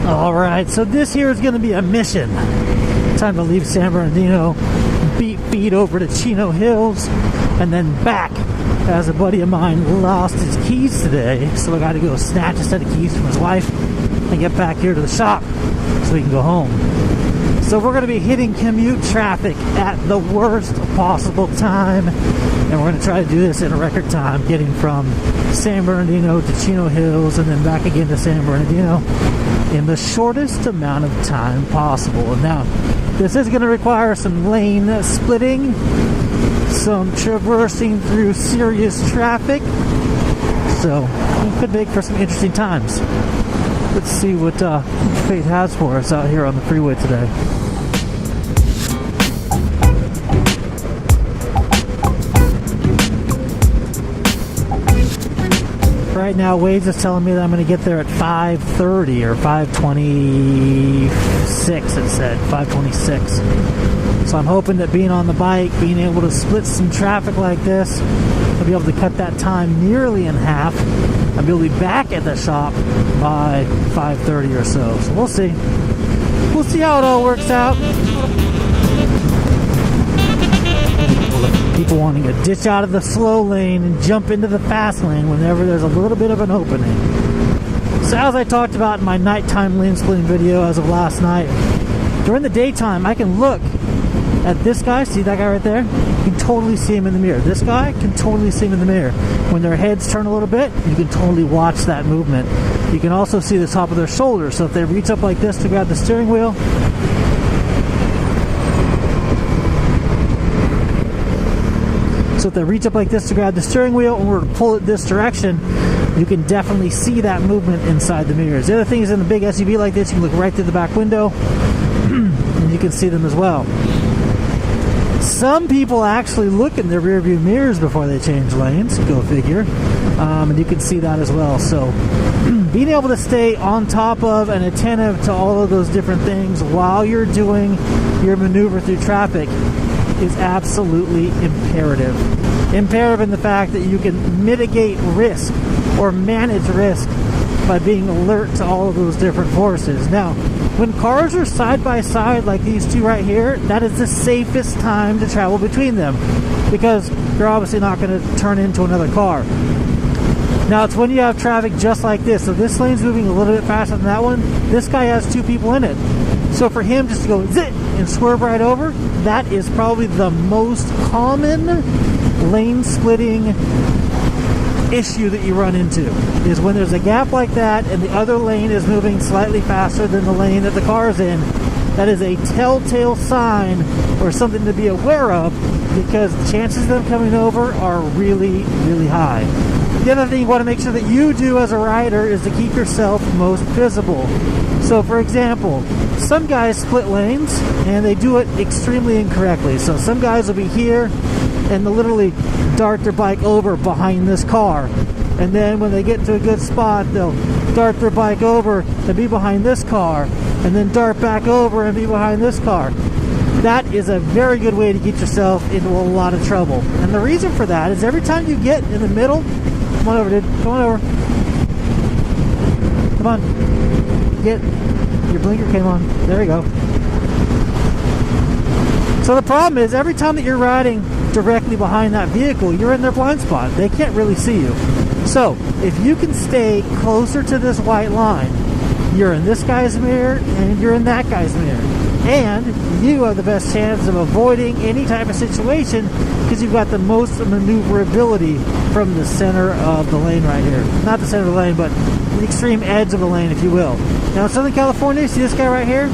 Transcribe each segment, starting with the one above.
Alright, so this here is going to be a mission. Time to leave San Bernardino, beat feet over to Chino Hills, and then back, as a buddy of mine lost his keys today, so I got to go snatch a set of keys from his wife and get back here to the shop so we can go home. So we're going to be hitting commute traffic at the worst possible time, and we're going to try to do this in a record time, getting from San Bernardino to Chino Hills and then back again to San Bernardino in the shortest amount of time possible. And now, this is going to require some lane splitting, some traversing through serious traffic, so it could make for some interesting times. Let's see what fate has for us out here on the freeway today. Right now, Waze is telling me that I'm going to get there at 5:30 or 5:26. It said 5:26. So I'm hoping that being on the bike, being able to split some traffic like this, I'll be able to cut that time nearly in half. I'll be able to be back at the shop by 5:30 or so. So we'll see. We'll see how it all works out. People wanting to ditch out of the slow lane and jump into the fast lane whenever there's a little bit of an opening. So as I talked about in my nighttime lane splitting video as of last night, during the daytime I can look at this guy, see that guy right there? You can totally see him in the mirror. This guy can totally see him in the mirror. When their heads turn a little bit, you can totally watch that movement. You can also see the top of their shoulder, so if they reach up like this to grab the steering wheel, and we're to pull it this direction, you can definitely see that movement inside the mirrors. The other thing is, in a big SUV like this, you can look right through the back window and you can see them as well. Some people actually look in their rear view mirrors before they change lanes, go figure, and you can see that as well. So being able to stay on top of and attentive to all of those different things while you're doing your maneuver through traffic is absolutely imperative. Imperative in the fact that you can mitigate risk or manage risk by being alert to all of those different forces. Now, when cars are side by side like these two right here, that is the safest time to travel between them, because you're obviously not going to turn into another car. Now, it's when you have traffic just like this. So this lane's moving a little bit faster than that one. This guy has two people in it. So for him just to go zit and swerve right over, that is probably the most common lane splitting issue that you run into, is when there's a gap like that and the other lane is moving slightly faster than the lane that the car is in. That is a telltale sign or something to be aware of, because the chances of them coming over are really, really high. The other thing you want to make sure that you do as a rider is to keep yourself most visible. So for example, some guys split lanes and they do it extremely incorrectly. So some guys will be here and they'll literally dart their bike over behind this car, and then when they get to a good spot, they'll dart their bike over and be behind this car, and then dart back over and be behind this car. That is a very good way to get yourself into a lot of trouble. And the reason for that is every time you get in the middle, come on over, dude, come on over. Come on. Get, your blinker came on. There you go. So the problem is, every time that you're riding directly behind that vehicle, you're in their blind spot. They can't really see you. So if you can stay closer to this white line, you're in this guy's mirror and you're in that guy's mirror, and you have the best chance of avoiding any type of situation because you've got the most maneuverability from the center of the lane right here. Not the center of the lane, but the extreme edge of the lane, if you will. Now in Southern California, see this guy right here?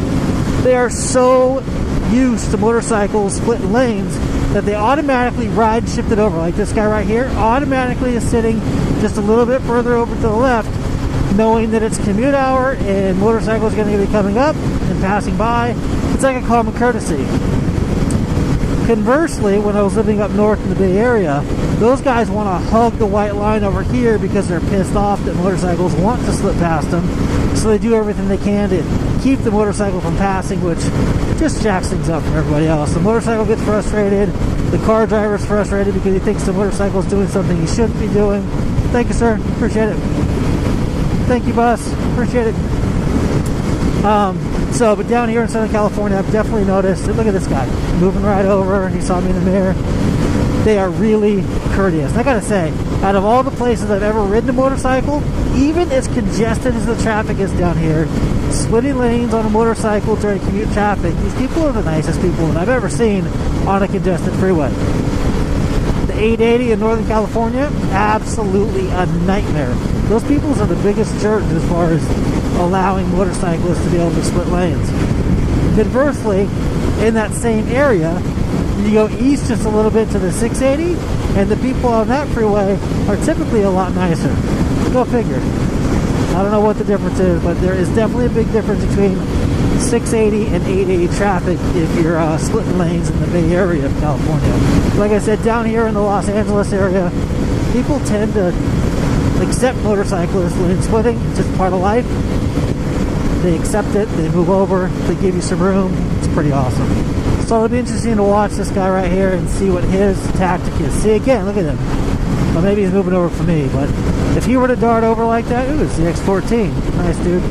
They are so used to motorcycles splitting lanes that they automatically ride shifted over. Like this guy right here automatically is sitting just a little bit further over to the left, knowing that it's commute hour and motorcycles are going to be coming up and passing by. It's like a common courtesy. Conversely, when I was living up north in the Bay Area, those guys want to hug the white line over here because they're pissed off that motorcycles want to slip past them. So they do everything they can to keep the motorcycle from passing, which just jacks things up for everybody else. The motorcycle gets frustrated. The car driver's frustrated because he thinks the motorcycle is doing something he shouldn't be doing. Thank you, sir. Appreciate it. Thank you, boss. Appreciate it. But down here in Southern California, I've definitely noticed, look at this guy, moving right over, he saw me in the mirror. They are really courteous. And I gotta say, out of all the places I've ever ridden a motorcycle, even as congested as the traffic is down here, splitting lanes on a motorcycle during commute traffic, these people are the nicest people that I've ever seen on a congested freeway. The 880 in Northern California, absolutely a nightmare. Those people are the biggest jerks as far as allowing motorcyclists to be able to split lanes. Conversely, in that same area, you go east just a little bit to the 680, and the people on that freeway are typically a lot nicer. Go figure. I don't know what the difference is, but there is definitely a big difference between 680 and 880 traffic if you're splitting lanes in the Bay Area of California. Like I said, down here in the Los Angeles area, people tend to accept motorcyclists lane splitting. It's just part of life. They accept it, they move over, they give you some room. It's pretty awesome. So it'll be interesting to watch this guy right here and see what his tactic is. See, again, look at him. Well, maybe he's moving over for me, but if he were to dart over like that, ooh, it's the X14. Nice, dude.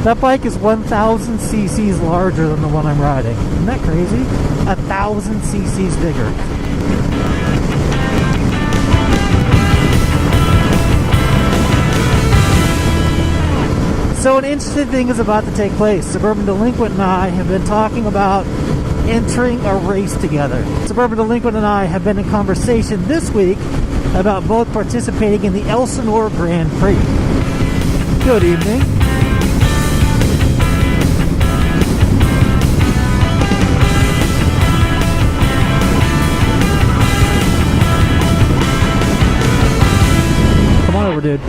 That bike is 1,000 cc's larger than the one I'm riding. Isn't that crazy? 1,000 cc's bigger. So an interesting thing is about to take place. Suburban Delinquent and I have been talking about entering a race together. Suburban Delinquent and I have been in conversation this week about both participating in the Elsinore Grand Prix. Good evening. Come on over, dude.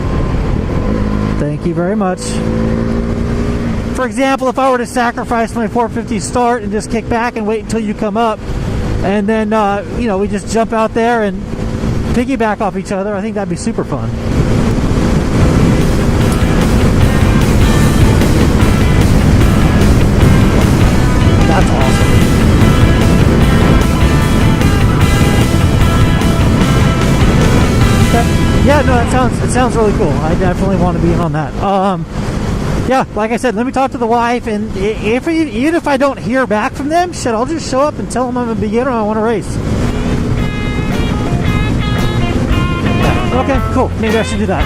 Thank you very much. For example, if I were to sacrifice my 450 start and just kick back and wait until you come up, and then we just jump out there and piggyback off each other, I think that'd be super fun. That's awesome. Yeah, no, it sounds really cool. I definitely want to be in on that. Yeah, like I said, let me talk to the wife, and even if I don't hear back from them, shit, I'll just show up and tell them I'm a beginner and I want to race. Yeah, okay, cool. Maybe I should do that.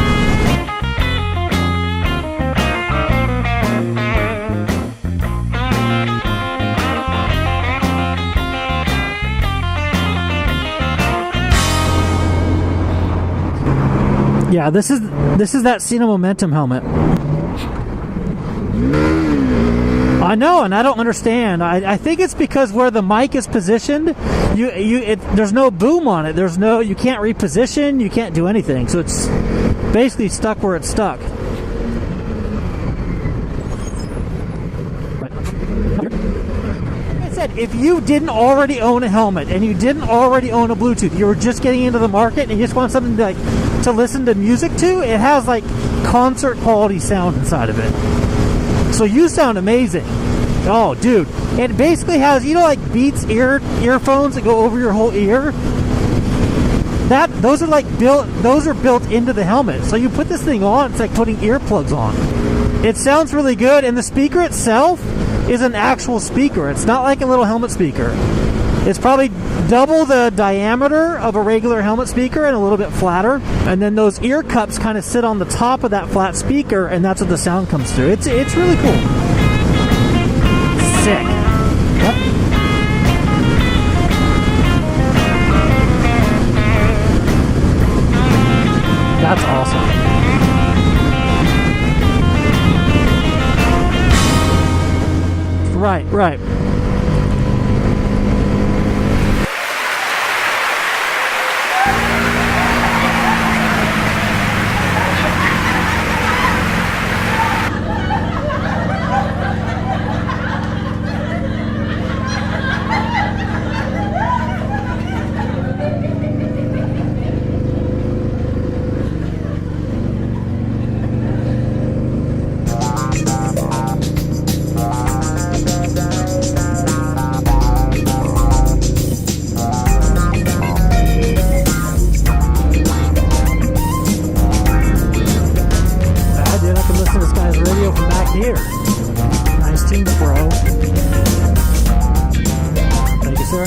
Yeah, this is that Sena Momentum helmet. I know, and I don't understand. I think it's because where the mic is positioned, there's no boom on it. You can't reposition, you can't do anything. So it's basically stuck where it's stuck. Like I said, if you didn't already own a helmet and you didn't already own a Bluetooth, you were just getting into the market and you just want something to listen to music to, it has like concert quality sound inside of it. So you sound amazing. Oh, dude. It basically has, like Beats earphones that go over your whole ear. Those are built into the helmet. So you put this thing on, it's like putting earplugs on. It sounds really good, and the speaker itself is an actual speaker. It's not like a little helmet speaker. It's probably double the diameter of a regular helmet speaker and a little bit flatter. And then those ear cups kind of sit on the top of that flat speaker, and that's what the sound comes through. It's really cool. Sick. Yep. That's awesome. Right. listen to this guy's radio from back here. Nice tunes, bro. Thank you, sir.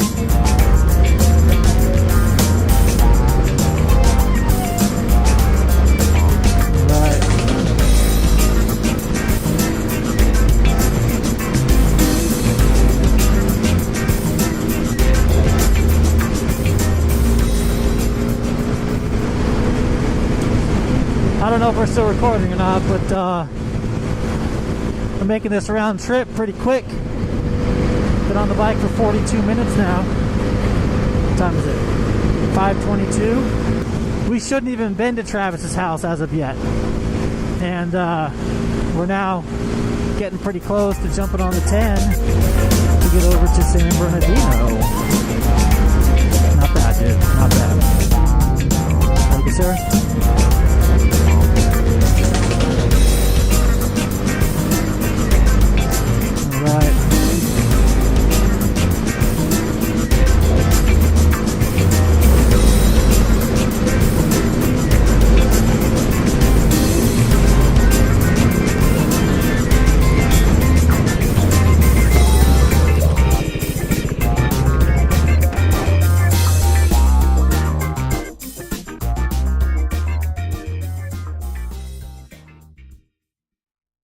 I don't know if we're still recording or not, but I'm making this round trip pretty quick. Been on the bike for 42 minutes now. What time is it? 5:22. We shouldn't even been to Travis's house as of yet. And we're now getting pretty close to jumping on the 10 to get over to San Bernardino. Not bad, dude. Not bad. Thank you, sir.